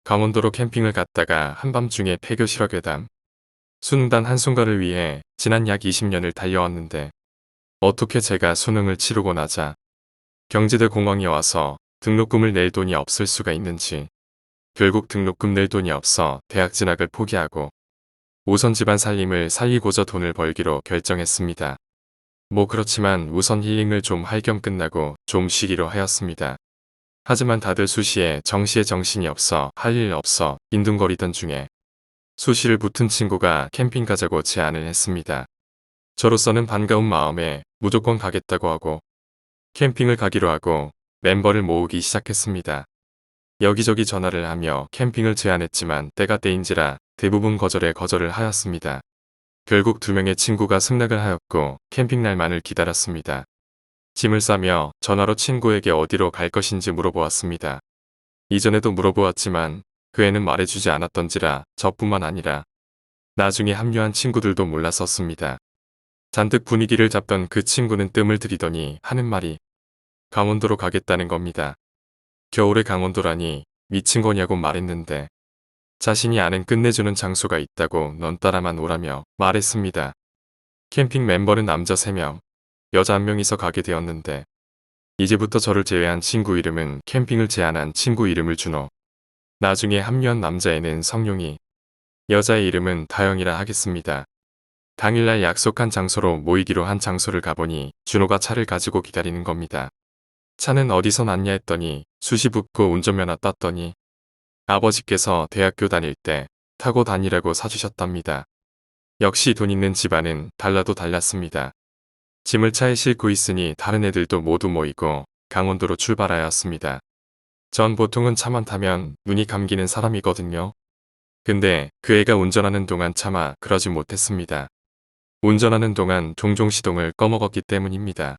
강원도로 캠핑을 갔다가 한밤중에 폐교 실업괴담. 수능단 한순간을 위해 지난 약 20년을 달려왔는데 어떻게 제가 수능을 치르고 나자 경제대 공황이 와서 등록금을 낼 돈이 없을 수가 있는지, 결국 등록금 낼 돈이 없어 대학 진학을 포기하고 우선 집안 살림을 살리고자 돈을 벌기로 결정했습니다. 뭐 그렇지만 우선 힐링을 좀 할 겸 끝나고 좀 쉬기로 하였습니다. 하지만 다들 수시에 정시에 정신이 없어 할 일 없어 빈둥거리던 중에 수시를 붙은 친구가 캠핑 가자고 제안을 했습니다. 저로서는 반가운 마음에 무조건 가겠다고 하고 캠핑을 가기로 하고 멤버를 모으기 시작했습니다. 여기저기 전화를 하며 캠핑을 제안했지만 때가 때인지라 대부분 거절을 하였습니다. 결국 2명의 친구가 승낙을 하였고 캠핑 날만을 기다렸습니다. 짐을 싸며 전화로 친구에게 어디로 갈 것인지 물어보았습니다. 이전에도 물어보았지만 그 애는 말해주지 않았던지라 저뿐만 아니라 나중에 합류한 친구들도 몰랐었습니다. 잔뜩 분위기를 잡던 그 친구는 뜸을 들이더니 하는 말이 강원도로 가겠다는 겁니다. 겨울에 강원도라니 미친 거냐고 말했는데 자신이 아는 끝내주는 장소가 있다고 넌 따라만 오라며 말했습니다. 캠핑 멤버는 남자 3명, 여자 1명이서 가게 되었는데 이제부터 저를 제외한 친구 이름은 캠핑을 제안한 친구 이름을 준호, 나중에 합류한 남자애는 성룡이, 여자의 이름은 다영이라 하겠습니다. 당일날 약속한 장소로 모이기로 한 장소를 가보니 준호가 차를 가지고 기다리는 겁니다. 차는 어디서 났냐 했더니 수시 붙고 운전면허 땄더니 아버지께서 대학교 다닐 때 타고 다니라고 사주셨답니다. 역시 돈 있는 집안은 달라도 달랐습니다. 짐을 차에 싣고 있으니 다른 애들도 모두 모이고 강원도로 출발하였습니다. 전 보통은 차만 타면 눈이 감기는 사람이거든요. 근데 그 애가 운전하는 동안 차마 그러지 못했습니다. 운전하는 동안 종종 시동을 꺼먹었기 때문입니다.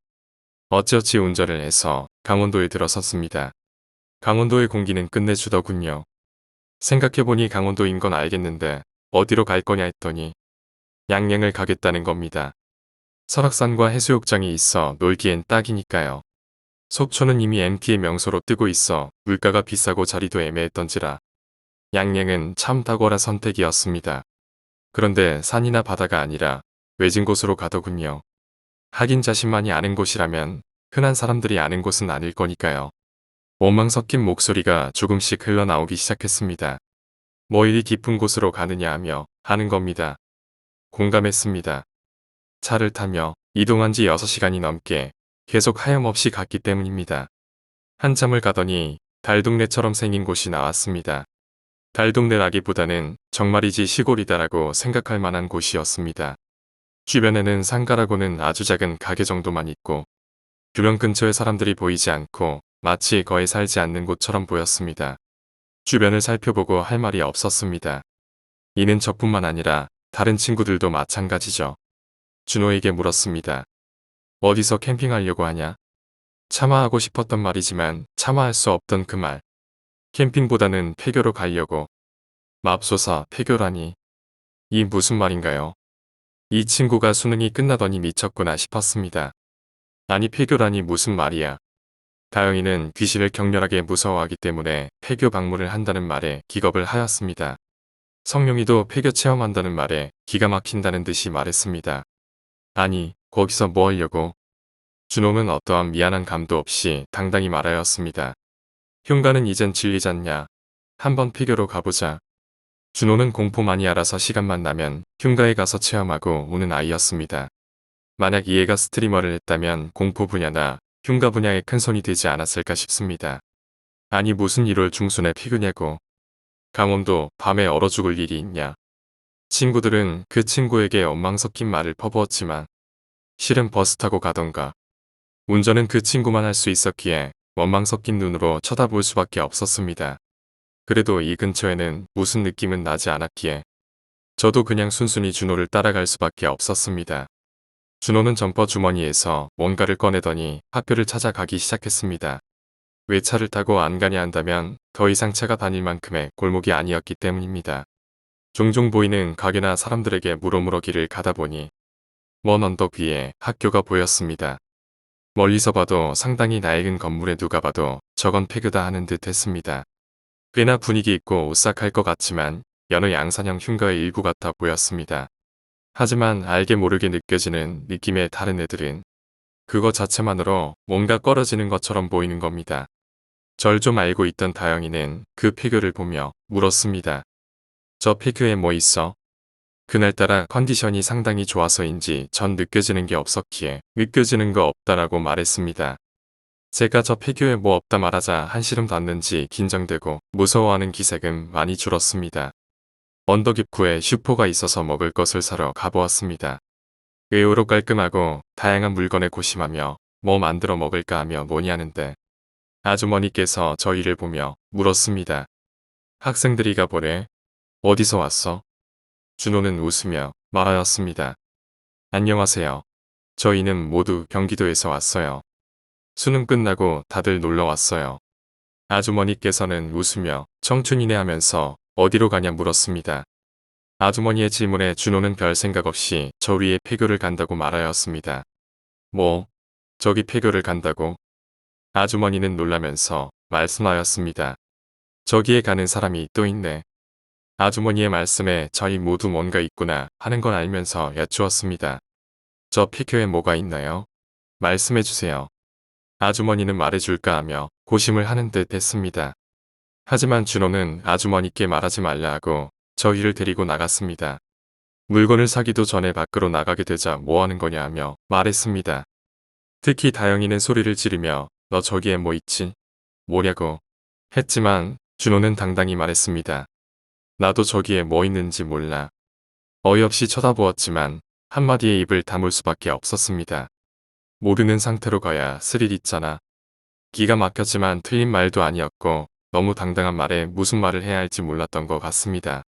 어찌어찌 운전을 해서 강원도에 들어섰습니다. 강원도의 공기는 끝내주더군요. 생각해보니 강원도인 건 알겠는데 어디로 갈 거냐 했더니 양양을 가겠다는 겁니다. 설악산과 해수욕장이 있어 놀기엔 딱이니까요. 속초는 이미 MT의 명소로 뜨고 있어 물가가 비싸고 자리도 애매했던지라 양양은 참 탁월한 선택이었습니다. 그런데 산이나 바다가 아니라 외진 곳으로 가더군요. 하긴 자신만이 아는 곳이라면 흔한 사람들이 아는 곳은 아닐 거니까요. 원망 섞인 목소리가 조금씩 흘러나오기 시작했습니다. 뭐 이리 깊은 곳으로 가느냐 하며 하는 겁니다. 공감했습니다. 차를 타며 이동한 지 6시간이 넘게 계속 하염없이 갔기 때문입니다. 한참을 가더니 달동네처럼 생긴 곳이 나왔습니다. 달동네라기보다는 정말이지 시골이다라고 생각할 만한 곳이었습니다. 주변에는 상가라고는 아주 작은 가게 정도만 있고 주변 근처에 사람들이 보이지 않고 마치 거의 살지 않는 곳처럼 보였습니다. 주변을 살펴보고 할 말이 없었습니다. 이는 저뿐만 아니라 다른 친구들도 마찬가지죠. 준호에게 물었습니다. 어디서 캠핑하려고 하냐? 차마 하고 싶었던 말이지만 차마할 수 없던 그 말. 캠핑보다는 폐교로 가려고. 맙소사 폐교라니. 이 무슨 말인가요? 이 친구가 수능이 끝나더니 미쳤구나 싶었습니다. 아니 폐교라니 무슨 말이야. 다영이는 귀신을 격렬하게 무서워하기 때문에 폐교 방문을 한다는 말에 기겁을 하였습니다. 성룡이도 폐교 체험한다는 말에 기가 막힌다는 듯이 말했습니다. 아니 거기서 뭐 하려고. 준호는 어떠한 미안한 감도 없이 당당히 말하였습니다. 흉가는 이젠 질리잖냐. 한번 폐교로 가보자. 준호는 공포 마니아라서 시간만 나면 흉가에 가서 체험하고 오는 아이였습니다. 만약 이 애가 스트리머를 했다면 공포 분야나 흉가 분야에 큰 손이 되지 않았을까 싶습니다. 아니 무슨 1월 중순에 폐교냐고. 강원도 밤에 얼어 죽을 일이 있냐. 친구들은 그 친구에게 원망 섞인 말을 퍼부었지만 실은 버스 타고 가던가. 운전은 그 친구만 할 수 있었기에 원망 섞인 눈으로 쳐다볼 수밖에 없었습니다. 그래도 이 근처에는 무슨 느낌은 나지 않았기에 저도 그냥 순순히 준호를 따라갈 수밖에 없었습니다. 준호는 점퍼 주머니에서 뭔가를 꺼내더니 학교를 찾아가기 시작했습니다. 왜 차를 타고 안 가냐 한다면 더 이상 차가 다닐 만큼의 골목이 아니었기 때문입니다. 종종 보이는 가게나 사람들에게 물어물어 길을 가다 보니 먼 언덕 위에 학교가 보였습니다. 멀리서 봐도 상당히 낡은 건물에 누가 봐도 저건 폐교다 하는 듯 했습니다. 꽤나 분위기 있고 오싹할 것 같지만 여느 양산형 흉가의 일부 같아 보였습니다. 하지만 알게 모르게 느껴지는 느낌의 다른 애들은 그거 자체만으로 뭔가 꺼려지는 것처럼 보이는 겁니다. 절 좀 알고 있던 다영이는 그 피규어를 보며 물었습니다. 저 피규어에 뭐 있어? 그날따라 컨디션이 상당히 좋아서인지 전 느껴지는 게 없었기에 느껴지는 거 없다라고 말했습니다. 제가 저 피규어에 뭐 없다 말하자 한시름 닿는지 긴장되고 무서워하는 기색은 많이 줄었습니다. 언덕 입구에 슈퍼가 있어서 먹을 것을 사러 가보았습니다. 의외로 깔끔하고 다양한 물건에 고심하며 뭐 만들어 먹을까 하며 논의하는데 아주머니께서 저희를 보며 물었습니다. 학생들이 가보래. 어디서 왔어? 준호는 웃으며 말하였습니다. 안녕하세요. 저희는 모두 경기도에서 왔어요. 수능 끝나고 다들 놀러 왔어요. 아주머니께서는 웃으며 청춘이네 하면서 어디로 가냐 물었습니다. 아주머니의 질문에 준호는 별 생각 없이 저 위에 폐교를 간다고 말하였습니다. 뭐? 저기 폐교를 간다고? 아주머니는 놀라면서 말씀하였습니다. 저기에 가는 사람이 또 있네. 아주머니의 말씀에 저희 모두 뭔가 있구나 하는 건 알면서 여쭈었습니다. 저 폐교에 뭐가 있나요? 말씀해 주세요. 아주머니는 말해줄까 하며 고심을 하는 듯 했습니다. 하지만 준호는 아주머니께 말하지 말라 하고 저희를 데리고 나갔습니다. 물건을 사기도 전에 밖으로 나가게 되자 뭐 하는 거냐 하며 말했습니다. 특히 다영이는 소리를 지르며 너 저기에 뭐 있지? 뭐냐고 했지만 준호는 당당히 말했습니다. 나도 저기에 뭐 있는지 몰라. 어이없이 쳐다보았지만 한마디에 입을 다물 수밖에 없었습니다. 모르는 상태로 가야 스릴 있잖아. 기가 막혔지만 틀린 말도 아니었고 너무 당당한 말에 무슨 말을 해야 할지 몰랐던 것 같습니다.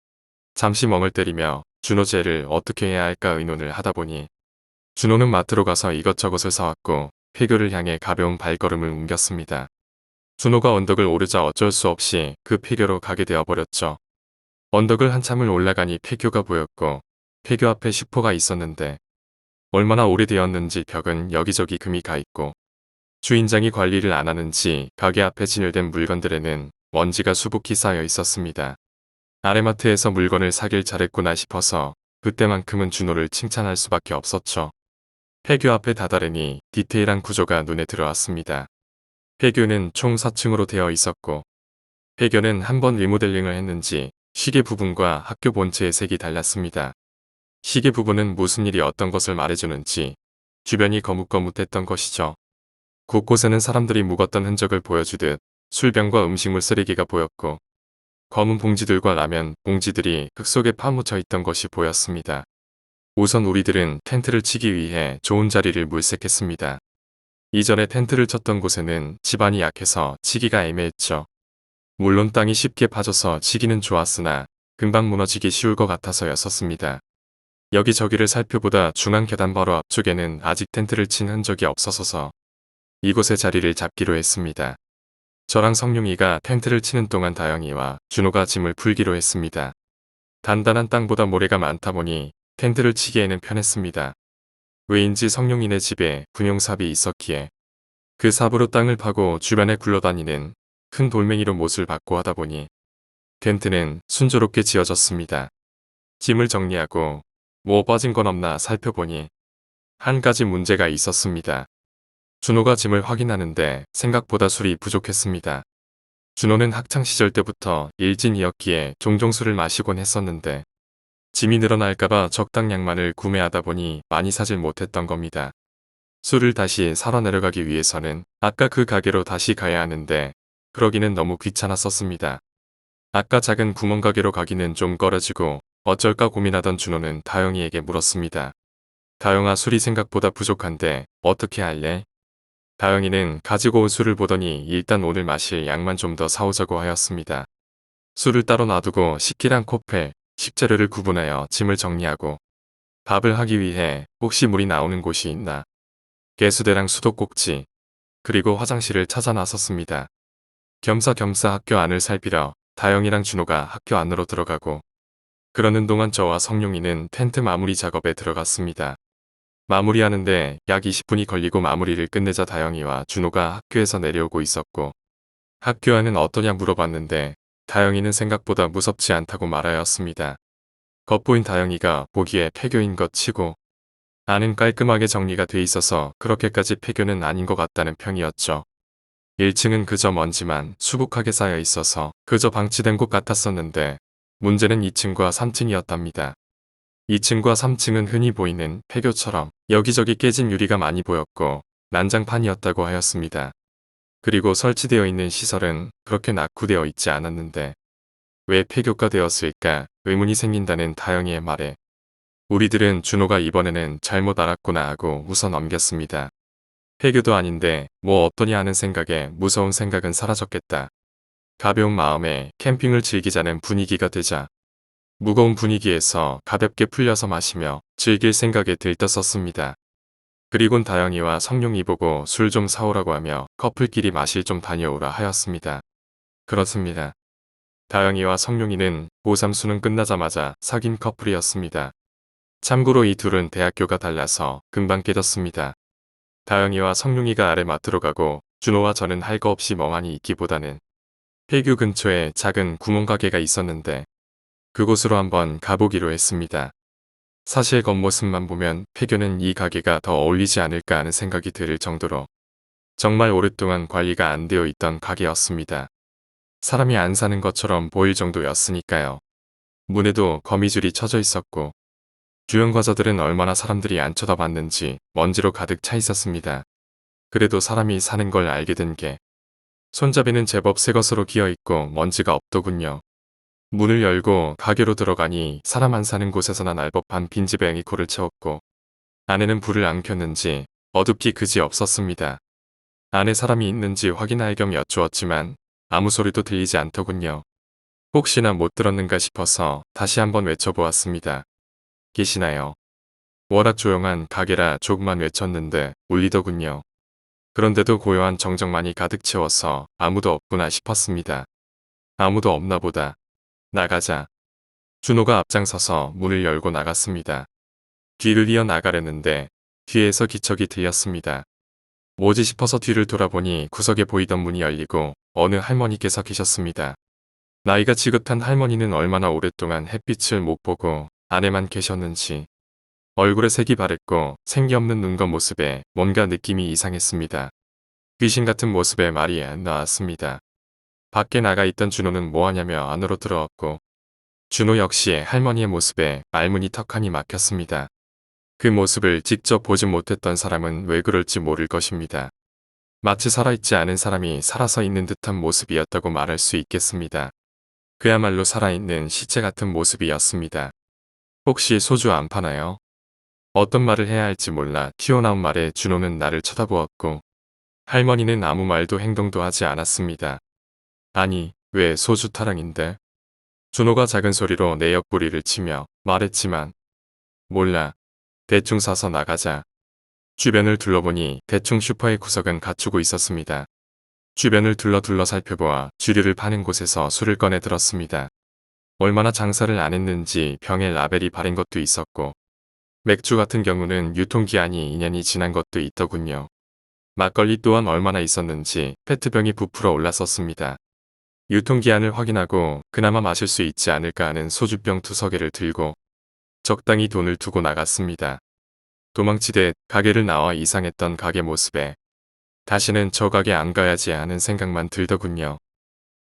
잠시 멍을 때리며 준호 쟤를 어떻게 해야 할까 의논을 하다 보니 준호는 마트로 가서 이것저것을 사왔고 폐교를 향해 가벼운 발걸음을 옮겼습니다. 준호가 언덕을 오르자 어쩔 수 없이 그 폐교로 가게 되어버렸죠. 언덕을 한참을 올라가니 폐교가 보였고 폐교 앞에 슈퍼가 있었는데 얼마나 오래되었는지 벽은 여기저기 금이 가 있고 주인장이 관리를 안 하는지 가게 앞에 진열된 물건들에는 먼지가 수북히 쌓여 있었습니다. 아래마트에서 물건을 사길 잘했구나 싶어서 그때만큼은 준호를 칭찬할 수밖에 없었죠. 폐교 앞에 다다르니 디테일한 구조가 눈에 들어왔습니다. 폐교는 총 4층으로 되어 있었고 폐교는 한 번 리모델링을 했는지 시계 부분과 학교 본체의 색이 달랐습니다. 시계 부분은 무슨 일이 어떤 것을 말해주는지 주변이 거뭇거뭇했던 것이죠. 곳곳에는 사람들이 묵었던 흔적을 보여주듯 술병과 음식물 쓰레기가 보였고 검은 봉지들과 라면 봉지들이 흙 속에 파묻혀 있던 것이 보였습니다. 우선 우리들은 텐트를 치기 위해 좋은 자리를 물색했습니다. 이전에 텐트를 쳤던 곳에는 지반이 약해서 치기가 애매했죠. 물론 땅이 쉽게 파져서 치기는 좋았으나 금방 무너지기 쉬울 것 같아서였었습니다. 여기저기를 살펴보다 중앙 계단 바로 앞쪽에는 아직 텐트를 친 흔적이 없어서 이곳에 자리를 잡기로 했습니다. 저랑 성룡이가 텐트를 치는 동안 다영이와 준호가 짐을 풀기로 했습니다. 단단한 땅보다 모래가 많다 보니 텐트를 치기에는 편했습니다. 왜인지 성룡이네 집에 군용삽이 있었기에 그 삽으로 땅을 파고 주변에 굴러다니는 큰 돌멩이로 못을 받고 하다 보니 텐트는 순조롭게 지어졌습니다. 짐을 정리하고 뭐 빠진 건 없나 살펴보니 한 가지 문제가 있었습니다. 준호가 짐을 확인하는데 생각보다 술이 부족했습니다. 준호는 학창시절 때부터 일진이었기에 종종 술을 마시곤 했었는데 짐이 늘어날까봐 적당량만을 구매하다 보니 많이 사질 못했던 겁니다. 술을 다시 사러 내려가기 위해서는 아까 그 가게로 다시 가야 하는데 그러기는 너무 귀찮았었습니다. 아까 작은 구멍가게로 가기는 좀 꺼려지고 어쩔까 고민하던 준호는 다영이에게 물었습니다. 다영아, 술이 생각보다 부족한데 어떻게 할래? 다영이는 가지고 온 술을 보더니 일단 오늘 마실 양만 좀 더 사오자고 하였습니다. 술을 따로 놔두고 식기랑 코펠, 식재료를 구분하여 짐을 정리하고 밥을 하기 위해 혹시 물이 나오는 곳이 있나 개수대랑 수도꼭지 그리고 화장실을 찾아 나섰습니다. 겸사겸사 학교 안을 살피러 다영이랑 준호가 학교 안으로 들어가고 그러는 동안 저와 성룡이는 텐트 마무리 작업에 들어갔습니다. 마무리하는데 약 20분이 걸리고 마무리를 끝내자 다영이와 준호가 학교에서 내려오고 있었고 학교 안은 어떠냐 물어봤는데 다영이는 생각보다 무섭지 않다고 말하였습니다. 겉보인 다영이가 보기에 폐교인 것 치고 안은 깔끔하게 정리가 돼 있어서 그렇게까지 폐교는 아닌 것 같다는 평이었죠. 1층은 그저 먼지만 수북하게 쌓여 있어서 그저 방치된 곳 같았었는데 문제는 2층과 3층이었답니다. 2층과 3층은 흔히 보이는 폐교처럼 여기저기 깨진 유리가 많이 보였고 난장판이었다고 하였습니다. 그리고 설치되어 있는 시설은 그렇게 낙후되어 있지 않았는데 왜 폐교가 되었을까 의문이 생긴다는 다영이의 말에 우리들은 준호가 이번에는 잘못 알았구나 하고 웃어 넘겼습니다. 폐교도 아닌데 뭐 어떠냐 하는 생각에 무서운 생각은 사라졌겠다. 가벼운 마음에 캠핑을 즐기자는 분위기가 되자 무거운 분위기에서 가볍게 풀려서 마시며 즐길 생각에 들떴었습니다. 그리곤 다영이와 성룡이 보고 술 좀 사오라고 하며 커플끼리 마실 좀 다녀오라 하였습니다. 그렇습니다. 다영이와 성룡이는 고3 수능 끝나자마자 사귄 커플이었습니다. 참고로 이 둘은 대학교가 달라서 금방 깨졌습니다. 다영이와 성룡이가 아래 맡으러 가고 준호와 저는 할 거 없이 멍하니 있기보다는 폐교 근처에 작은 구멍가게가 있었는데 그곳으로 한번 가보기로 했습니다. 사실 겉모습만 보면 폐교는 이 가게가 더 어울리지 않을까 하는 생각이 들 정도로 정말 오랫동안 관리가 안 되어 있던 가게였습니다. 사람이 안 사는 것처럼 보일 정도였으니까요. 문에도 거미줄이 쳐져 있었고 주연 과자들은 얼마나 사람들이 안 쳐다봤는지 먼지로 가득 차 있었습니다. 그래도 사람이 사는 걸 알게 된 게 손잡이는 제법 새 것으로 기어 있고 먼지가 없더군요. 문을 열고 가게로 들어가니 사람 안 사는 곳에서나 날 법한 빈집에 앵이코를 채웠고 안에는 불을 안 켰는지 어둡기 그지 없었습니다. 안에 사람이 있는지 확인할 겸 여쭈었지만 아무 소리도 들리지 않더군요. 혹시나 못 들었는가 싶어서 다시 한번 외쳐보았습니다. 계시나요? 워낙 조용한 가게라 조금만 외쳤는데 울리더군요. 그런데도 고요한 정적만이 가득 채워서 아무도 없구나 싶었습니다. 아무도 없나 보다. 나가자. 준호가 앞장서서 문을 열고 나갔습니다. 뒤를 이어 나가려는데 뒤에서 기척이 들렸습니다. 뭐지 싶어서 뒤를 돌아보니 구석에 보이던 문이 열리고 어느 할머니께서 계셨습니다. 나이가 지긋한 할머니는 얼마나 오랫동안 햇빛을 못 보고 안에만 계셨는지 얼굴에 색이 바랬고 생기 없는 눈과 모습에 뭔가 느낌이 이상했습니다. 귀신 같은 모습에 말이 안 나왔습니다. 밖에 나가 있던 준호는 뭐하냐며 안으로 들어왔고 준호 역시 할머니의 모습에 말문이 턱하니 막혔습니다. 그 모습을 직접 보지 못했던 사람은 왜 그럴지 모를 것입니다. 마치 살아있지 않은 사람이 살아서 있는 듯한 모습이었다고 말할 수 있겠습니다. 그야말로 살아있는 시체 같은 모습이었습니다. 혹시 소주 안 파나요? 어떤 말을 해야 할지 몰라 튀어나온 말에 준호는 나를 쳐다보았고 할머니는 아무 말도 행동도 하지 않았습니다. 아니, 왜 소주 타랑인데? 준호가 작은 소리로 내 옆구리를 치며 말했지만 몰라. 대충 사서 나가자. 주변을 둘러보니 대충 슈퍼의 구석은 갖추고 있었습니다. 주변을 둘러 살펴보아 주류를 파는 곳에서 술을 꺼내 들었습니다. 얼마나 장사를 안 했는지 병에 라벨이 바른 것도 있었고 맥주 같은 경우는 유통기한이 2년이 지난 것도 있더군요. 막걸리 또한 얼마나 있었는지 페트병이 부풀어 올랐었습니다. 유통기한을 확인하고 그나마 마실 수 있지 않을까 하는 소주병 2개를 들고 적당히 돈을 두고 나갔습니다. 도망치듯 가게를 나와 이상했던 가게 모습에 다시는 저 가게 안 가야지 하는 생각만 들더군요.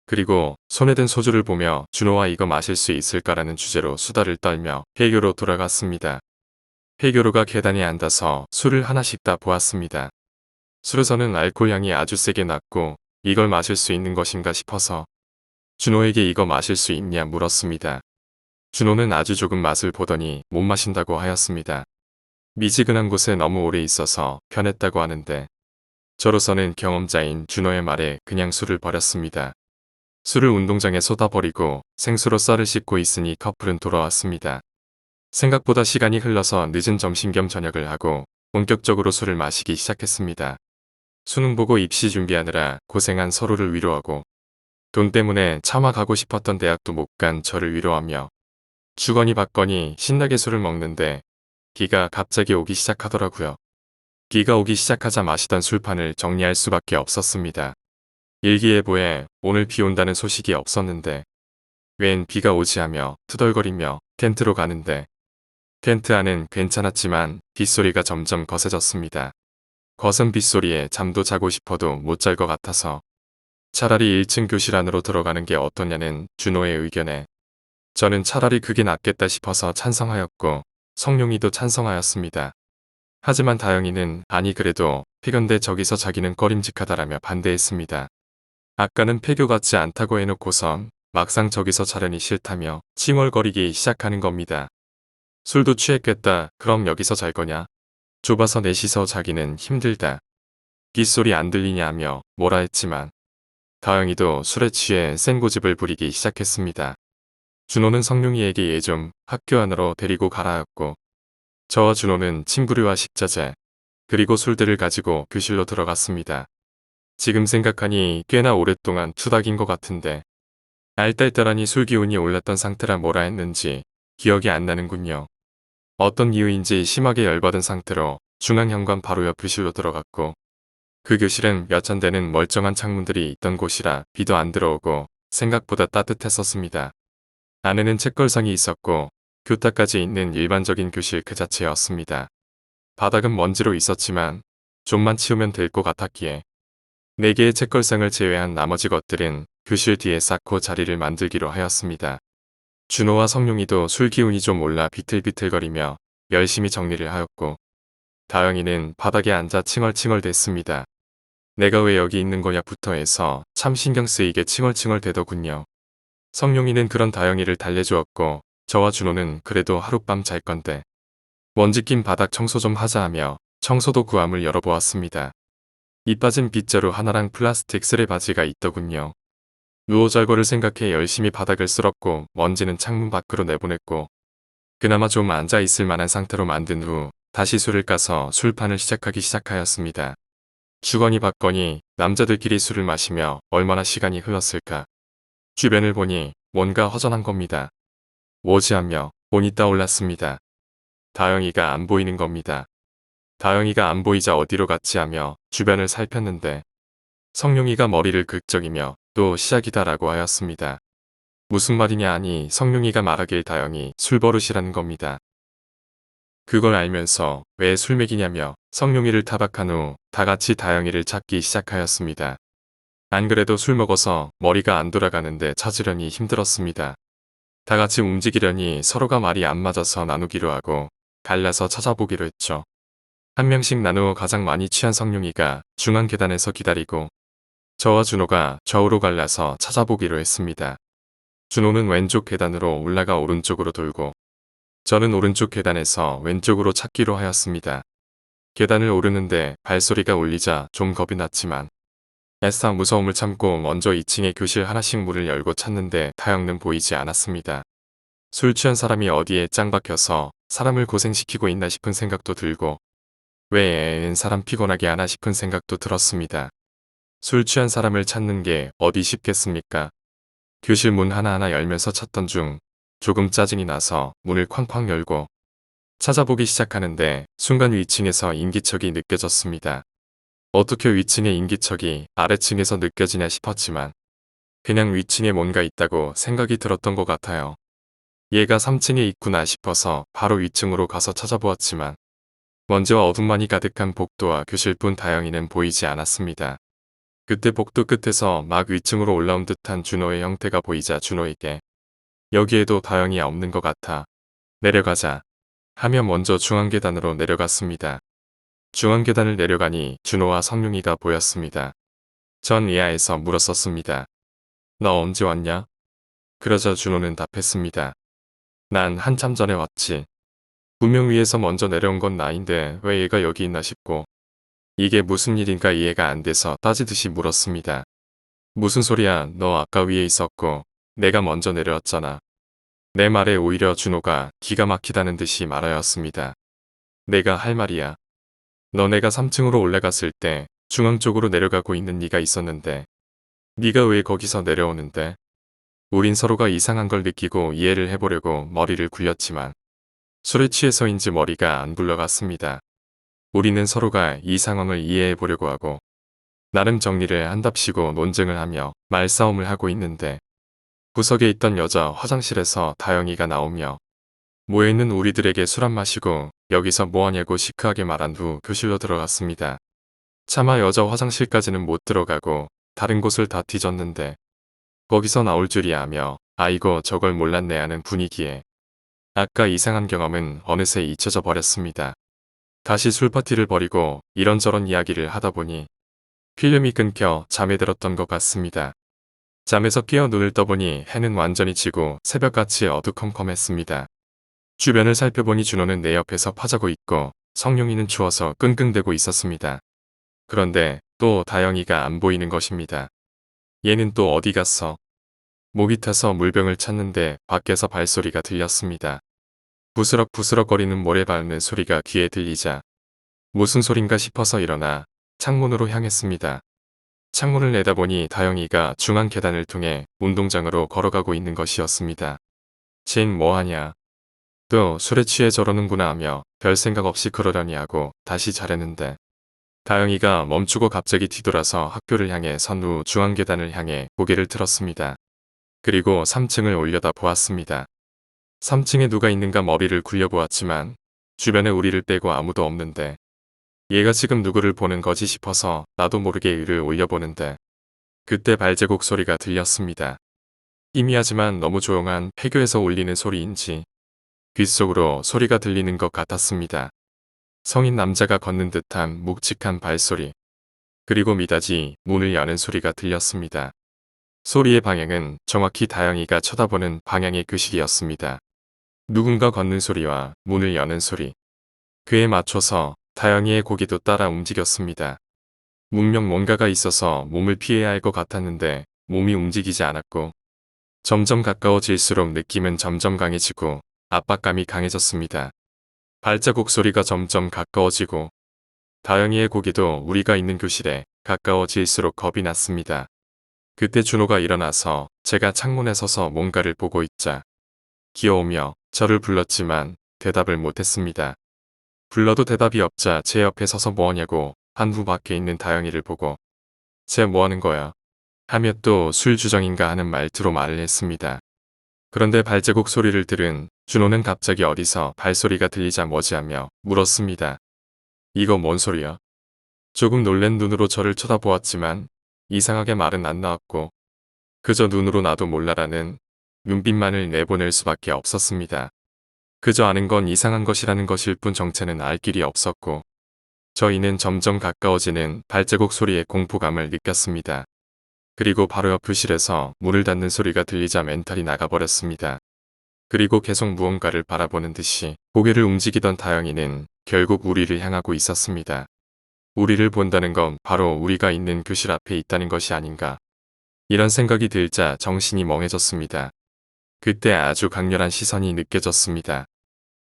그리고 손에 든 소주를 보며 준호와 이거 마실 수 있을까라는 주제로 수다를 떨며 폐교로 돌아갔습니다. 폐교로가 계단에 앉아서 술을 하나씩 다 보았습니다. 술에서는 알코올 향이 아주 세게 났고 이걸 마실 수 있는 것인가 싶어서 준호에게 이거 마실 수 있냐 물었습니다. 준호는 아주 조금 맛을 보더니 못 마신다고 하였습니다. 미지근한 곳에 너무 오래 있어서 편했다고 하는데 저로서는 경험자인 준호의 말에 그냥 술을 버렸습니다. 술을 운동장에 쏟아버리고 생수로 쌀을 씻고 있으니 커플은 돌아왔습니다. 생각보다 시간이 흘러서 늦은 점심 겸 저녁을 하고 본격적으로 술을 마시기 시작했습니다. 수능 보고 입시 준비하느라 고생한 서로를 위로하고 돈 때문에 차마 가고 싶었던 대학도 못 간 저를 위로하며 주거니 받거니 신나게 술을 먹는데 비가 갑자기 오기 시작하더라고요. 비가 오기 시작하자 마시던 술판을 정리할 수밖에 없었습니다. 일기예보에 오늘 비 온다는 소식이 없었는데 웬 비가 오지 하며 투덜거리며 텐트로 가는데 텐트 안은 괜찮았지만 빗소리가 점점 거세졌습니다. 거센 빗소리에 잠도 자고 싶어도 못 잘 것 같아서 차라리 1층 교실 안으로 들어가는 게 어떠냐는 준호의 의견에 저는 차라리 그게 낫겠다 싶어서 찬성하였고 성룡이도 찬성하였습니다. 하지만 다영이는 아니 그래도 폐교인데 저기서 자기는 꺼림직하다라며 반대했습니다. 아까는 폐교 같지 않다고 해놓고선 막상 저기서 자려니 싫다며 칭얼거리기 시작하는 겁니다. 술도 취했겠다. 그럼 여기서 잘 거냐? 좁아서 넷이서 자기는 힘들다. 빗소리 안 들리냐며 뭐라 했지만 다영이도 술에 취해 센고집을 부리기 시작했습니다. 준호는 성룡이에게 얘 좀 학교 안으로 데리고 가라였고 저와 준호는 침구류와 식자재 그리고 술들을 가지고 교실로 들어갔습니다. 지금 생각하니 꽤나 오랫동안 투닥인 것 같은데 알딸딸하니 술 기운이 올랐던 상태라 뭐라 했는지 기억이 안 나는군요. 어떤 이유인지 심하게 열받은 상태로 중앙현관 바로 옆 교실로 들어갔고 그 교실은 몇 천대는 멀쩡한 창문들이 있던 곳이라 비도 안 들어오고 생각보다 따뜻했었습니다. 안에는 책걸상이 있었고 교탁까지 있는 일반적인 교실 그 자체였습니다. 바닥은 먼지로 있었지만 좀만 치우면 될 것 같았기에 4개의 책걸상을 제외한 나머지 것들은 교실 뒤에 쌓고 자리를 만들기로 하였습니다. 준호와 성룡이도 술 기운이 좀 올라 비틀비틀거리며 열심히 정리를 하였고 다영이는 바닥에 앉아 칭얼칭얼 댔습니다. 내가 왜 여기 있는 거냐부터 해서 참 신경 쓰이게 칭얼칭얼 대더군요. 성룡이는 그런 다영이를 달래주었고 저와 준호는 그래도 하룻밤 잘 건데 먼지 낀 바닥 청소 좀 하자 하며 청소도 구함을 열어보았습니다. 이 빠진 빗자루 하나랑 플라스틱 쓰레바지가 있더군요. 누워 잘 거를 생각해 열심히 바닥을 쓸었고 먼지는 창문 밖으로 내보냈고 그나마 좀 앉아 있을 만한 상태로 만든 후 다시 술을 까서 술판을 시작하기 시작하였습니다. 주거니 받거니 남자들끼리 술을 마시며 얼마나 시간이 흘렀을까. 주변을 보니 뭔가 허전한 겁니다. 뭐지 하며 본이 떠올랐습니다. 다영이가 안 보이는 겁니다. 다영이가 안 보이자 어디로 갔지 하며 주변을 살폈는데 성룡이가 머리를 긁적이며 또 시작이다라고 하였습니다. 무슨 말이냐 하니 성룡이가 말하길 다영이 술버릇이라는 겁니다. 그걸 알면서 왜 술 먹이냐며 성룡이를 타박한 후 다같이 다영이를 찾기 시작하였습니다. 안 그래도 술 먹어서 머리가 안 돌아가는데 찾으려니 힘들었습니다. 다같이 움직이려니 서로가 말이 안 맞아서 나누기로 하고 갈라서 찾아보기로 했죠. 한 명씩 나누어 가장 많이 취한 성룡이가 중앙 계단에서 기다리고 저와 준호가 좌우로 갈라서 찾아보기로 했습니다. 준호는 왼쪽 계단으로 올라가 오른쪽으로 돌고 저는 오른쪽 계단에서 왼쪽으로 찾기로 하였습니다. 계단을 오르는데 발소리가 울리자 좀 겁이 났지만 애써 무서움을 참고 먼저 2층의 교실 하나씩 문을 열고 찾는데 다영는 보이지 않았습니다. 술 취한 사람이 어디에 짱 박혀서 사람을 고생시키고 있나 싶은 생각도 들고 왜 애는 사람 피곤하게 하나 싶은 생각도 들었습니다. 술 취한 사람을 찾는 게 어디 쉽겠습니까? 교실 문 하나하나 열면서 찾던 중 조금 짜증이 나서 문을 쾅쾅 열고 찾아보기 시작하는데 순간 위층에서 인기척이 느껴졌습니다. 어떻게 위층의 인기척이 아래층에서 느껴지냐 싶었지만 그냥 위층에 뭔가 있다고 생각이 들었던 것 같아요. 얘가 3층에 있구나 싶어서 바로 위층으로 가서 찾아보았지만 먼지와 어둠만이 가득한 복도와 교실뿐 다영이는 보이지 않았습니다. 그때 복도 끝에서 막 위층으로 올라온 듯한 준호의 형태가 보이자 준호에게 여기에도 다영이 없는 것 같아. 내려가자. 하며 먼저 중앙계단으로 내려갔습니다. 중앙계단을 내려가니 준호와 성룡이가 보였습니다. 전 이하에서 물었었습니다. 너 언제 왔냐? 그러자 준호는 답했습니다. 난 한참 전에 왔지. 분명 위에서 먼저 내려온 건 나인데 왜 얘가 여기 있나 싶고 이게 무슨 일인가 이해가 안 돼서 따지듯이 물었습니다. 무슨 소리야 너 아까 위에 있었고 내가 먼저 내려왔잖아. 내 말에 오히려 준호가 기가 막히다는 듯이 말하였습니다. 내가 할 말이야. 너네가 3층으로 올라갔을 때 중앙 쪽으로 내려가고 있는 네가 있었는데 네가 왜 거기서 내려오는데? 우린 서로가 이상한 걸 느끼고 이해를 해보려고 머리를 굴렸지만 술에 취해서인지 머리가 안 굴러갔습니다. 우리는 서로가 이 상황을 이해해 보려고 하고 나름 정리를 한답시고 논쟁을 하며 말싸움을 하고 있는데 구석에 있던 여자 화장실에서 다영이가 나오며 모여있는 우리들에게 술 안 마시고 여기서 뭐하냐고 시크하게 말한 후 교실로 들어갔습니다. 차마 여자 화장실까지는 못 들어가고 다른 곳을 다 뒤졌는데 거기서 나올 줄이야 하며 아이고 저걸 몰랐네 하는 분위기에 아까 이상한 경험은 어느새 잊혀져 버렸습니다. 다시 술파티를 벌이고 이런저런 이야기를 하다 보니 필름이 끊겨 잠에 들었던 것 같습니다. 잠에서 깨어 눈을 떠보니 해는 완전히 지고 새벽같이 어두컴컴했습니다. 주변을 살펴보니 준호는 내 옆에서 파자고 있고 성룡이는 추워서 끙끙대고 있었습니다. 그런데 또 다영이가 안 보이는 것입니다. 얘는 또 어디 갔어? 목이 타서 물병을 찾는데 밖에서 발소리가 들렸습니다. 부스럭부스럭거리는 모래 밟는 소리가 귀에 들리자 무슨 소린가 싶어서 일어나 창문으로 향했습니다. 창문을 내다보니 다영이가 중앙 계단을 통해 운동장으로 걸어가고 있는 것이었습니다. 쟨 뭐하냐? 또 술에 취해 저러는구나 하며 별 생각 없이 그러려니 하고 다시 자려는데 다영이가 멈추고 갑자기 뒤돌아서 학교를 향해 선 후 중앙 계단을 향해 고개를 들었습니다. 그리고 3층을 올려다 보았습니다. 3층에 누가 있는가 머리를 굴려보았지만 주변에 우리를 빼고 아무도 없는데 얘가 지금 누구를 보는 거지 싶어서 나도 모르게 의를 올려보는데 그때 발제곡 소리가 들렸습니다. 희미하지만 너무 조용한 폐교에서 울리는 소리인지 귓속으로 소리가 들리는 것 같았습니다. 성인 남자가 걷는 듯한 묵직한 발소리 그리고 미닫이 문을 여는 소리가 들렸습니다. 소리의 방향은 정확히 다영이가 쳐다보는 방향의 교실이었습니다. 누군가 걷는 소리와 문을 여는 소리 그에 맞춰서 다영이의 고개도 따라 움직였습니다. 분명 뭔가가 있어서 몸을 피해야 할 것 같았는데 몸이 움직이지 않았고 점점 가까워질수록 느낌은 점점 강해지고 압박감이 강해졌습니다. 발자국 소리가 점점 가까워지고 다영이의 고개도 우리가 있는 교실에 가까워질수록 겁이 났습니다. 그때 준호가 일어나서 제가 창문에 서서 뭔가를 보고 있자 귀여우며 저를 불렀지만 대답을 못했습니다. 불러도 대답이 없자 제 옆에 서서 뭐하냐고 한 후 밖에 있는 다영이를 보고 쟤 뭐하는 거야? 하며 또 술 주정인가 하는 말투로 말을 했습니다. 그런데 발자국 소리를 들은 준호는 갑자기 어디서 발소리가 들리자 뭐지하며 물었습니다. 이거 뭔 소리야? 조금 놀란 눈으로 저를 쳐다보았지만 이상하게 말은 안 나왔고 그저 눈으로 나도 몰라라는 눈빛만을 내보낼 수밖에 없었습니다. 그저 아는 건 이상한 것이라는 것일 뿐 정체는 알 길이 없었고 저희는 점점 가까워지는 발자국 소리에 공포감을 느꼈습니다. 그리고 바로 옆 교실에서 문을 닫는 소리가 들리자 멘탈이 나가버렸습니다. 그리고 계속 무언가를 바라보는 듯이 고개를 움직이던 다영이는 결국 우리를 향하고 있었습니다. 우리를 본다는 건 바로 우리가 있는 교실 앞에 있다는 것이 아닌가. 이런 생각이 들자 정신이 멍해졌습니다. 그때 아주 강렬한 시선이 느껴졌습니다.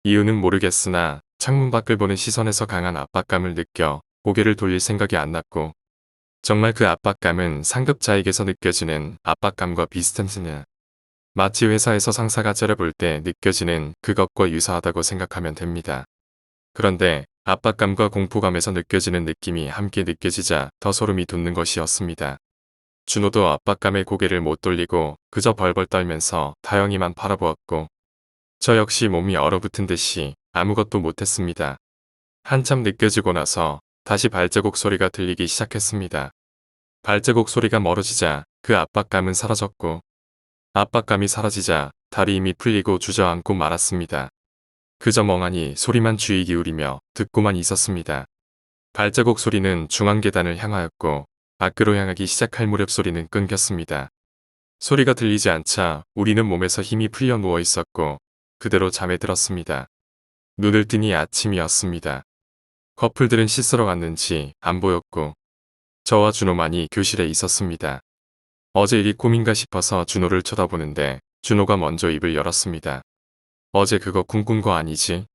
이유는 모르겠으나 창문 밖을 보는 시선에서 강한 압박감을 느껴 고개를 돌릴 생각이 안 났고 정말 그 압박감은 상급자에게서 느껴지는 압박감과 비슷했으나 마치 회사에서 상사가 째려볼 때 느껴지는 그것과 유사하다고 생각하면 됩니다. 그런데 압박감과 공포감에서 느껴지는 느낌이 함께 느껴지자 더 소름이 돋는 것이었습니다. 준호도 압박감에 고개를 못 돌리고 그저 벌벌 떨면서 다영이만 바라보았고 저 역시 몸이 얼어붙은 듯이 아무것도 못했습니다. 한참 느껴지고 나서 다시 발자국 소리가 들리기 시작했습니다. 발자국 소리가 멀어지자 그 압박감은 사라졌고 압박감이 사라지자 다리 힘이 풀리고 주저앉고 말았습니다. 그저 멍하니 소리만 주의 기울이며 듣고만 있었습니다. 발자국 소리는 중앙 계단을 향하였고 밖으로 향하기 시작할 무렵 소리는 끊겼습니다. 소리가 들리지 않자 우리는 몸에서 힘이 풀려 누워 있었고 그대로 잠에 들었습니다. 눈을 뜨니 아침이었습니다. 커플들은 씻으러 갔는지 안 보였고 저와 준호만이 교실에 있었습니다. 어제 일이 꿈인가 싶어서 준호를 쳐다보는데 준호가 먼저 입을 열었습니다. 어제 그거 꿈 꾼 거 아니지?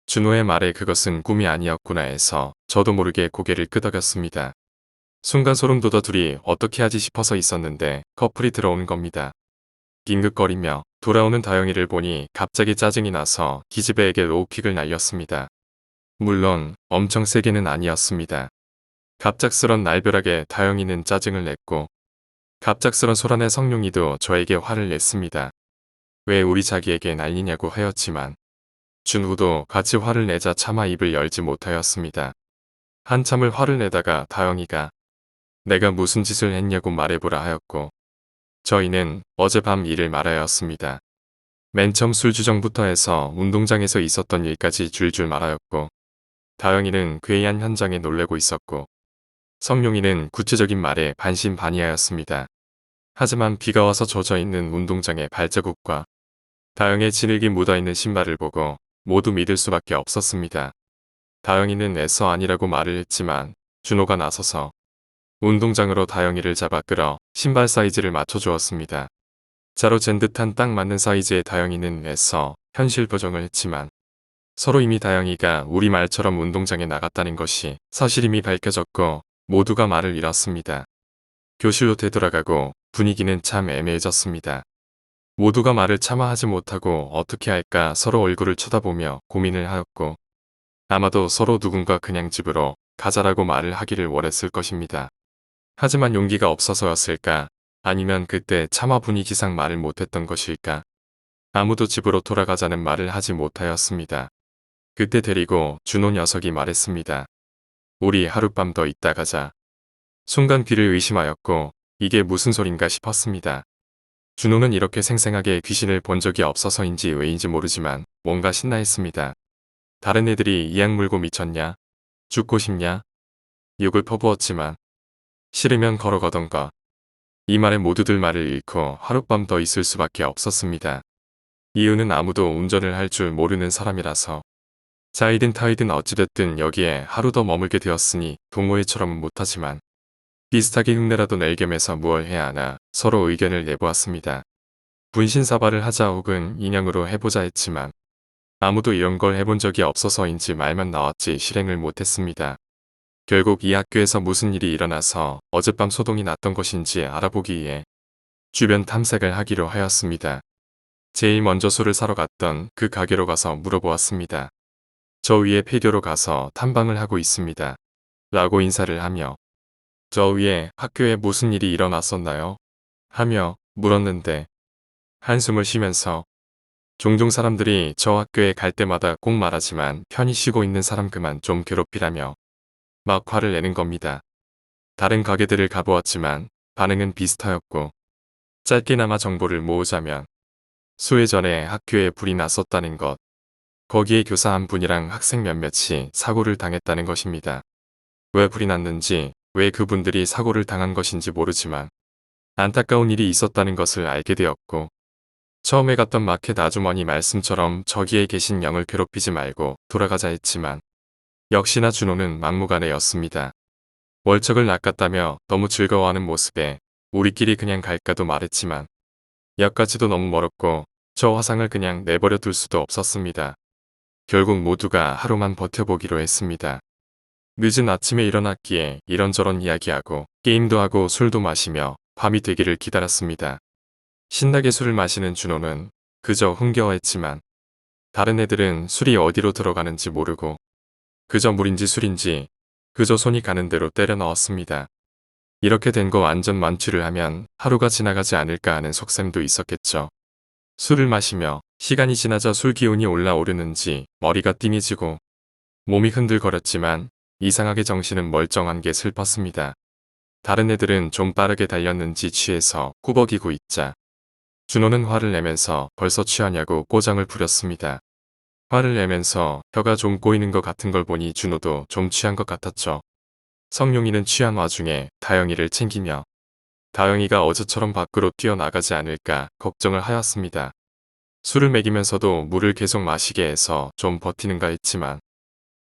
준호의 말에 그것은 꿈이 아니었구나 해서 저도 모르게 고개를 끄덕였습니다. 순간 소름 돋아 둘이 어떻게 하지 싶어서 있었는데 커플이 들어오는 겁니다. 낑긋거리며 돌아오는 다영이를 보니 갑자기 짜증이 나서 기집애에게 로우킥을 날렸습니다. 물론 엄청 세게는 아니었습니다. 갑작스런 날벼락에 다영이는 짜증을 냈고 갑작스런 소란에 성룡이도 저에게 화를 냈습니다. 왜 우리 자기에게 난리냐고 하였지만 준우도 같이 화를 내자 차마 입을 열지 못하였습니다. 한참을 화를 내다가 다영이가 내가 무슨 짓을 했냐고 말해보라 하였고 저희는 어젯밤 일을 말하였습니다. 맨 처음 술주정부터 해서 운동장에서 있었던 일까지 줄줄 말하였고 다영이는 괴이한 현장에 놀래고 있었고 성룡이는 구체적인 말에 반신반의하였습니다. 하지만 비가 와서 젖어있는 운동장의 발자국과 다영의 진흙이 묻어있는 신발을 보고 모두 믿을 수밖에 없었습니다. 다영이는 애써 아니라고 말을 했지만 준호가 나서서 운동장으로 다영이를 잡아 끌어 신발 사이즈를 맞춰주었습니다. 자로 잰 듯한 딱 맞는 사이즈의 다영이는 애써 현실 보정을 했지만 서로 이미 다영이가 우리 말처럼 운동장에 나갔다는 것이 사실임이 밝혀졌고 모두가 말을 잃었습니다. 교실로 되돌아가고 분위기는 참 애매해졌습니다. 모두가 말을 차마 하지 못하고 어떻게 할까 서로 얼굴을 쳐다보며 고민을 하였고 아마도 서로 누군가 그냥 집으로 가자라고 말을 하기를 원했을 것입니다. 하지만 용기가 없어서였을까 아니면 그때 차마 분위기상 말을 못했던 것일까 아무도 집으로 돌아가자는 말을 하지 못하였습니다. 그때 데리고 준호 녀석이 말했습니다. 우리 하룻밤 더 있다 가자. 순간 귀를 의심하였고 이게 무슨 소린가 싶었습니다. 준호는 이렇게 생생하게 귀신을 본 적이 없어서인지 왜인지 모르지만 뭔가 신나했습니다. 다른 애들이 이악 물고 미쳤냐? 죽고 싶냐? 욕을 퍼부었지만 싫으면 걸어가던가. 이 말에 모두들 말을 잃고 하룻밤 더 있을 수밖에 없었습니다. 이유는 아무도 운전을 할 줄 모르는 사람이라서 자이든 타이든 어찌됐든 여기에 하루 더 머물게 되었으니 동호회처럼은 못하지만 비슷하게 흉내라도 낼 겸해서 무얼 해야 하나 서로 의견을 내보았습니다. 분신사발을 하자 혹은 인형으로 해보자 했지만 아무도 이런 걸 해본 적이 없어서인지 말만 나왔지 실행을 못했습니다. 결국 이 학교에서 무슨 일이 일어나서 어젯밤 소동이 났던 것인지 알아보기 위해 주변 탐색을 하기로 하였습니다. 제일 먼저 술을 사러 갔던 그 가게로 가서 물어보았습니다. 저 위에 폐교로 가서 탐방을 하고 있습니다. 라고 인사를 하며 저 위에 학교에 무슨 일이 일어났었나요? 하며 물었는데 한숨을 쉬면서 종종 사람들이 저 학교에 갈 때마다 꼭 말하지만 편히 쉬고 있는 사람 그만 좀 괴롭히라며 막 화를 내는 겁니다. 다른 가게들을 가보았지만 반응은 비슷하였고 짧게나마 정보를 모으자면 수해 전에 학교에 불이 났었다는 것, 거기에 교사 한 분이랑 학생 몇몇이 사고를 당했다는 것입니다. 왜 불이 났는지, 왜 그분들이 사고를 당한 것인지 모르지만 안타까운 일이 있었다는 것을 알게 되었고 처음에 갔던 마켓 아주머니 말씀처럼 저기에 계신 영을 괴롭히지 말고 돌아가자 했지만 역시나 준호는 막무가내였습니다. 월척을 낚았다며 너무 즐거워하는 모습에 우리끼리 그냥 갈까도 말했지만 역까지도 너무 멀었고 저 화상을 그냥 내버려 둘 수도 없었습니다. 결국 모두가 하루만 버텨보기로 했습니다. 늦은 아침에 일어났기에 이런저런 이야기하고 게임도 하고 술도 마시며 밤이 되기를 기다렸습니다. 신나게 술을 마시는 준호는 그저 흥겨워했지만 다른 애들은 술이 어디로 들어가는지 모르고 그저 물인지 술인지 그저 손이 가는 대로 때려 넣었습니다. 이렇게 된 거 완전 만취를 하면 하루가 지나가지 않을까 하는 속셈도 있었겠죠. 술을 마시며 시간이 지나자 술 기운이 올라오르는지 머리가 띵해지고 몸이 흔들거렸지만 이상하게 정신은 멀쩡한 게 슬펐습니다. 다른 애들은 좀 빠르게 달렸는지 취해서 꾸벅이고 있자 준호는 화를 내면서 벌써 취하냐고 꼬장을 부렸습니다. 화를 내면서 혀가 좀 꼬이는 것 같은 걸 보니 준호도 좀 취한 것 같았죠. 성룡이는 취한 와중에 다영이를 챙기며 다영이가 어제처럼 밖으로 뛰어나가지 않을까 걱정을 하였습니다. 술을 먹이면서도 물을 계속 마시게 해서 좀 버티는가 했지만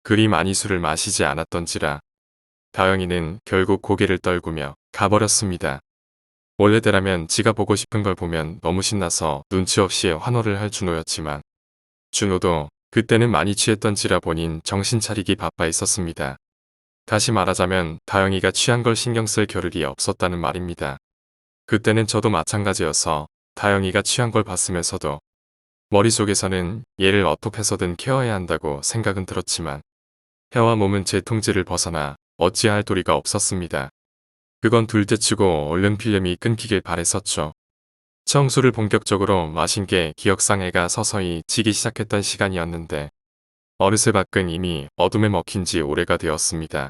그리 많이 술을 마시지 않았던지라 다영이는 결국 고개를 떨구며 가버렸습니다. 원래대라면 지가 보고 싶은 걸 보면 너무 신나서 눈치 없이 환호를 할 준호였지만 준호도 그때는 많이 취했던지라 본인 정신 차리기 바빠 있었습니다. 다시 말하자면 다영이가 취한 걸 신경 쓸 겨를이 없었다는 말입니다. 그때는 저도 마찬가지여서 다영이가 취한 걸 봤으면서도 머릿속에서는 얘를 어떻게 해서든 케어해야 한다고 생각은 들었지만 혀와 몸은 제 통제를 벗어나 어찌할 도리가 없었습니다. 그건 둘째치고 얼른 필름이 끊기길 바랬었죠. 청수를 본격적으로 마신 게 기억상해가 서서히 지기 시작했던 시간이었는데 어느새 밖은 이미 어둠에 먹힌 지 오래가 되었습니다.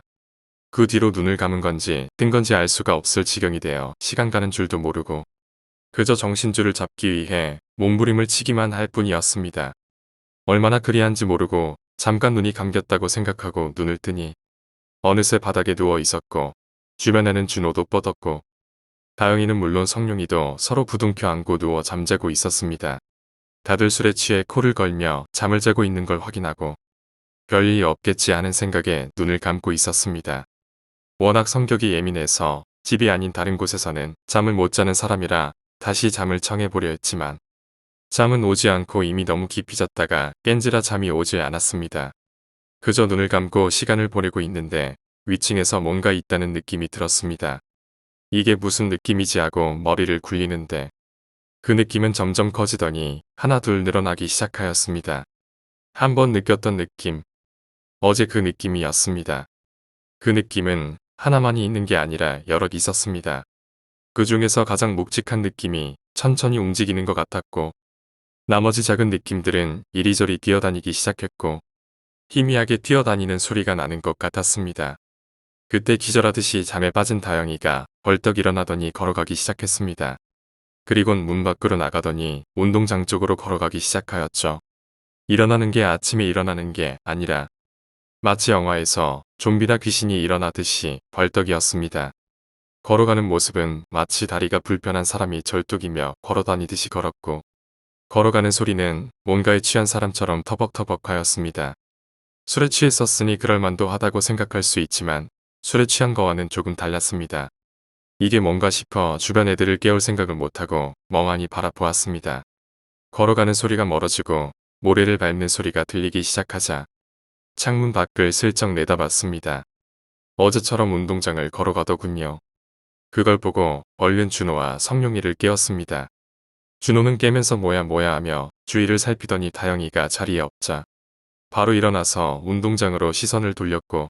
그 뒤로 눈을 감은 건지 뜬 건지 알 수가 없을 지경이 되어 시간 가는 줄도 모르고 그저 정신줄을 잡기 위해 몸부림을 치기만 할 뿐이었습니다. 얼마나 그리한지 모르고 잠깐 눈이 감겼다고 생각하고 눈을 뜨니 어느새 바닥에 누워 있었고 주변에는 준호도 뻗었고 다영이는 물론 성룡이도 서로 부둥켜 안고 누워 잠자고 있었습니다. 다들 술에 취해 코를 걸며 잠을 자고 있는 걸 확인하고 별일이 없겠지 하는 생각에 눈을 감고 있었습니다. 워낙 성격이 예민해서 집이 아닌 다른 곳에서는 잠을 못 자는 사람이라 다시 잠을 청해보려 했지만 잠은 오지 않고 이미 너무 깊이 잤다가 깬지라 잠이 오질 않았습니다. 그저 눈을 감고 시간을 보내고 있는데 위층에서 뭔가 있다는 느낌이 들었습니다. 이게 무슨 느낌이지 하고 머리를 굴리는데 그 느낌은 점점 커지더니 하나 둘 늘어나기 시작하였습니다. 한 번 느꼈던 느낌. 어제 그 느낌이었습니다. 그 느낌은 하나만이 있는 게 아니라 여럿 있었습니다. 그 중에서 가장 묵직한 느낌이 천천히 움직이는 것 같았고 나머지 작은 느낌들은 이리저리 뛰어다니기 시작했고 희미하게 뛰어다니는 소리가 나는 것 같았습니다. 그때 기절하듯이 잠에 빠진 다영이가 벌떡 일어나더니 걸어가기 시작했습니다. 그리곤 문 밖으로 나가더니 운동장 쪽으로 걸어가기 시작하였죠. 일어나는 게 아침에 일어나는 게 아니라 마치 영화에서 좀비나 귀신이 일어나듯이 벌떡이었습니다. 걸어가는 모습은 마치 다리가 불편한 사람이 절뚝이며 걸어다니듯이 걸었고 걸어가는 소리는 뭔가에 취한 사람처럼 터벅터벅하였습니다. 술에 취했었으니 그럴만도 하다고 생각할 수 있지만 술에 취한 거와는 조금 달랐습니다. 이게 뭔가 싶어 주변 애들을 깨울 생각을 못하고 멍하니 바라보았습니다. 걸어가는 소리가 멀어지고 모래를 밟는 소리가 들리기 시작하자 창문 밖을 슬쩍 내다봤습니다. 어제처럼 운동장을 걸어가더군요. 그걸 보고 얼른 준호와 성룡이를 깨웠습니다. 준호는 깨면서 뭐야 하며 주위를 살피더니 다영이가 자리에 없자 바로 일어나서 운동장으로 시선을 돌렸고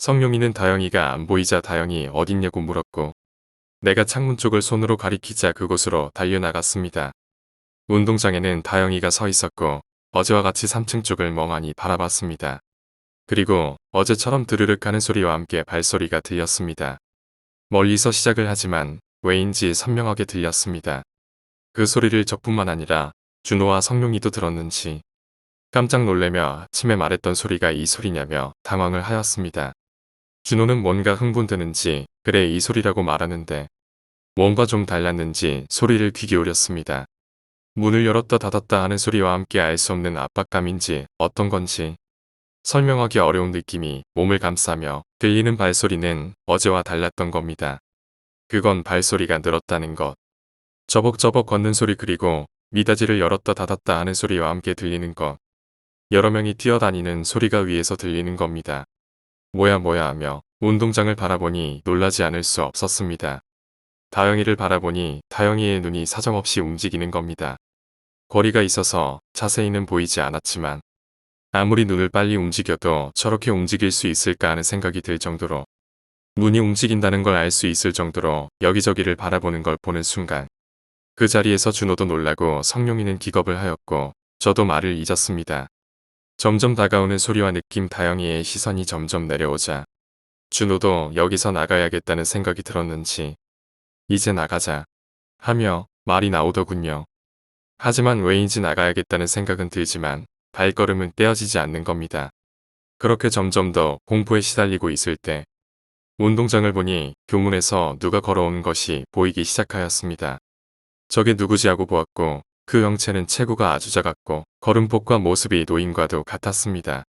성룡이는 다영이가 안 보이자 다영이 어딨냐고 물었고 내가 창문 쪽을 손으로 가리키자 그곳으로 달려나갔습니다. 운동장에는 다영이가 서 있었고 어제와 같이 3층 쪽을 멍하니 바라봤습니다. 그리고 어제처럼 드르륵 하는 소리와 함께 발소리가 들렸습니다. 멀리서 시작을 하지만 왜인지 선명하게 들렸습니다. 그 소리를 저뿐만 아니라 준호와 성룡이도 들었는지 깜짝 놀래며 아침에 말했던 소리가 이 소리냐며 당황을 하였습니다. 준호는 뭔가 흥분되는지 그래 이 소리라고 말하는데 뭔가 좀 달랐는지 소리를 귀 기울였습니다. 문을 열었다 닫았다 하는 소리와 함께 알 수 없는 압박감인지 어떤 건지 설명하기 어려운 느낌이 몸을 감싸며 들리는 발소리는 어제와 달랐던 겁니다. 그건 발소리가 늘었다는 것. 저벅저벅 걷는 소리 그리고 미닫이를 열었다 닫았다 하는 소리와 함께 들리는 것. 여러 명이 뛰어다니는 소리가 위에서 들리는 겁니다. 뭐야 하며 운동장을 바라보니 놀라지 않을 수 없었습니다. 다영이를 바라보니 다영이의 눈이 사정없이 움직이는 겁니다. 거리가 있어서 자세히는 보이지 않았지만 아무리 눈을 빨리 움직여도 저렇게 움직일 수 있을까 하는 생각이 들 정도로 눈이 움직인다는 걸 알 수 있을 정도로 여기저기를 바라보는 걸 보는 순간 그 자리에서 준호도 놀라고 성룡이는 기겁을 하였고 저도 말을 잊었습니다. 점점 다가오는 소리와 느낌 다영이의 시선이 점점 내려오자 준호도 여기서 나가야겠다는 생각이 들었는지 이제 나가자 하며 말이 나오더군요. 하지만 왜인지 나가야겠다는 생각은 들지만 발걸음은 떼어지지 않는 겁니다. 그렇게 점점 더 공포에 시달리고 있을 때 운동장을 보니 교문에서 누가 걸어오는 것이 보이기 시작하였습니다. 저게 누구지 하고 보았고 그 형체는 체구가 아주 작았고 걸음폭과 모습이 노인과도 같았습니다.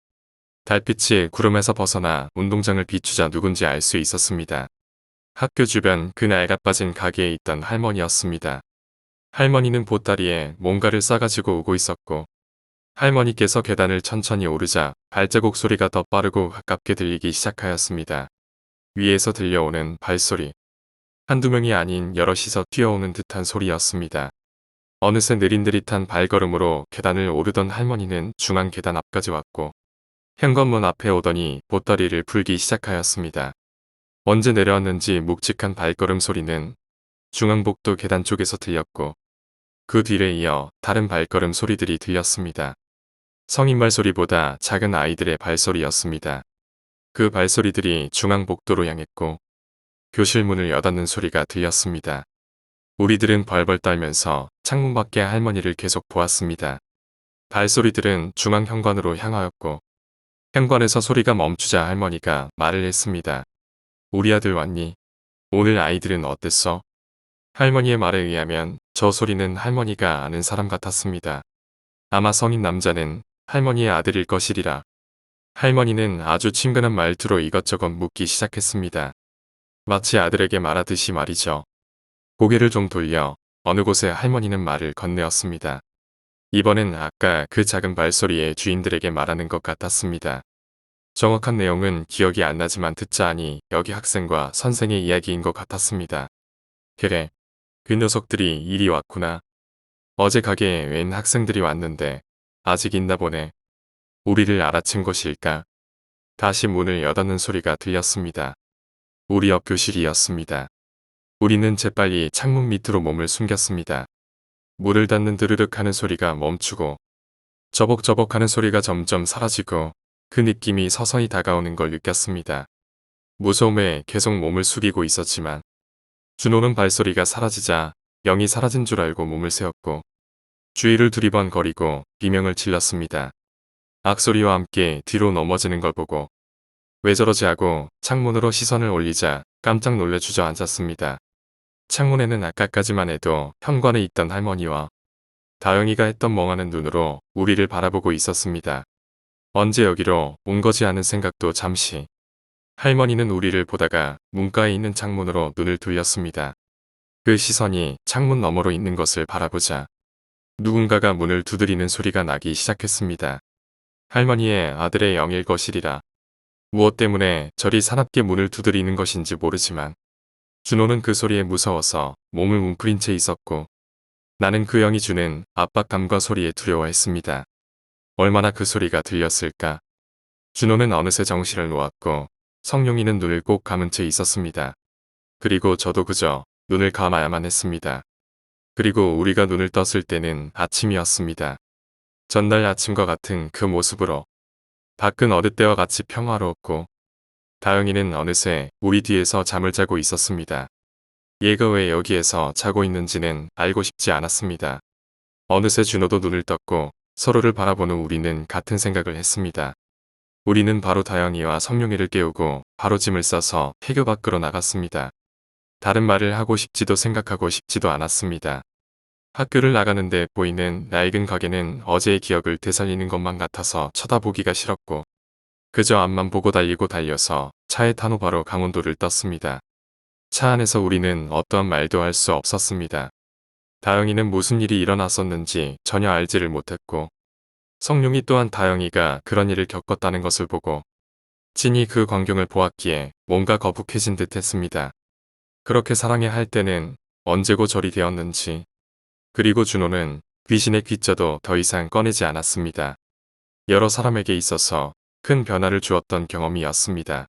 달빛이 구름에서 벗어나 운동장을 비추자 누군지 알 수 있었습니다. 학교 주변 그 낡아 빠진 가게에 있던 할머니였습니다. 할머니는 보따리에 뭔가를 싸가지고 오고 있었고 할머니께서 계단을 천천히 오르자 발자국 소리가 더 빠르고 가깝게 들리기 시작하였습니다. 위에서 들려오는 발소리. 한두 명이 아닌 여럿이서 뛰어오는 듯한 소리였습니다. 어느새 느릿느릿한 발걸음으로 계단을 오르던 할머니는 중앙 계단 앞까지 왔고 현관문 앞에 오더니 보따리를 풀기 시작하였습니다. 언제 내려왔는지 묵직한 발걸음 소리는 중앙복도 계단 쪽에서 들렸고 그 뒤를 이어 다른 발걸음 소리들이 들렸습니다. 성인 말소리보다 작은 아이들의 발소리였습니다. 그 발소리들이 중앙복도로 향했고 교실 문을 여닫는 소리가 들렸습니다. 우리들은 벌벌 떨면서 창문 밖에 할머니를 계속 보았습니다. 발소리들은 중앙 현관으로 향하였고 현관에서 소리가 멈추자 할머니가 말을 했습니다. 우리 아들 왔니? 오늘 아이들은 어땠어? 할머니의 말에 의하면 저 소리는 할머니가 아는 사람 같았습니다. 아마 성인 남자는 할머니의 아들일 것이리라. 할머니는 아주 친근한 말투로 이것저것 묻기 시작했습니다. 마치 아들에게 말하듯이 말이죠. 고개를 좀 돌려 어느 곳에 할머니는 말을 건네었습니다. 이번엔 아까 그 작은 발소리의 주인들에게 말하는 것 같았습니다. 정확한 내용은 기억이 안 나지만 듣자 하니 여기 학생과 선생의 이야기인 것 같았습니다. 그래, 그 녀석들이 이리 왔구나. 어제 가게에 웬 학생들이 왔는데 아직 있나 보네. 우리를 알아챈 것일까? 다시 문을 여닫는 소리가 들렸습니다. 우리 옆 교실이었습니다. 우리는 재빨리 창문 밑으로 몸을 숨겼습니다. 문을 닫는 드르륵 하는 소리가 멈추고 저벅저벅 하는 소리가 점점 사라지고 그 느낌이 서서히 다가오는 걸 느꼈습니다. 무서움에 계속 몸을 숙이고 있었지만 준호는 발소리가 사라지자 영이 사라진 줄 알고 몸을 세웠고 주위를 두리번거리고 비명을 질렀습니다. 악소리와 함께 뒤로 넘어지는 걸 보고 왜 저러지 하고 창문으로 시선을 올리자 깜짝 놀래 주저앉았습니다. 창문에는 아까까지만 해도 현관에 있던 할머니와 다영이가 했던 멍하는 눈으로 우리를 바라보고 있었습니다. 언제 여기로 온 거지 하는 생각도 잠시. 할머니는 우리를 보다가 문가에 있는 창문으로 눈을 돌렸습니다. 그 시선이 창문 너머로 있는 것을 바라보자 누군가가 문을 두드리는 소리가 나기 시작했습니다. 할머니의 아들의 영일 것이리라. 무엇 때문에 저리 사납게 문을 두드리는 것인지 모르지만 준호는 그 소리에 무서워서 몸을 웅크린 채 있었고 나는 그 영이 주는 압박감과 소리에 두려워했습니다. 얼마나 그 소리가 들렸을까. 준호는 어느새 정신을 놓았고 성룡이는 눈을 꼭 감은 채 있었습니다. 그리고 저도 그저 눈을 감아야만 했습니다. 그리고 우리가 눈을 떴을 때는 아침이었습니다. 전날 아침과 같은 그 모습으로 밖은 어느 때와 같이 평화로웠고 다영이는 어느새 우리 뒤에서 잠을 자고 있었습니다. 얘가 왜 여기에서 자고 있는지는 알고 싶지 않았습니다. 어느새 준호도 눈을 떴고 서로를 바라보는 우리는 같은 생각을 했습니다. 우리는 바로 다영이와 성룡이를 깨우고 바로 짐을 싸서 폐교 밖으로 나갔습니다. 다른 말을 하고 싶지도 생각하고 싶지도 않았습니다. 학교를 나가는데 보이는 낡은 가게는 어제의 기억을 되살리는 것만 같아서 쳐다보기가 싫었고 그저 앞만 보고 달리고 달려서 차에 탄 후 바로 강원도를 떴습니다. 차 안에서 우리는 어떠한 말도 할 수 없었습니다. 다영이는 무슨 일이 일어났었는지 전혀 알지를 못했고 성룡이 또한 다영이가 그런 일을 겪었다는 것을 보고 진이 그 광경을 보았기에 뭔가 거북해진 듯 했습니다. 그렇게 사랑해 할 때는 언제고 저리 되었는지 그리고 준호는 귀신의 귀자도 더 이상 꺼내지 않았습니다. 여러 사람에게 있어서 큰 변화를 주었던 경험이었습니다.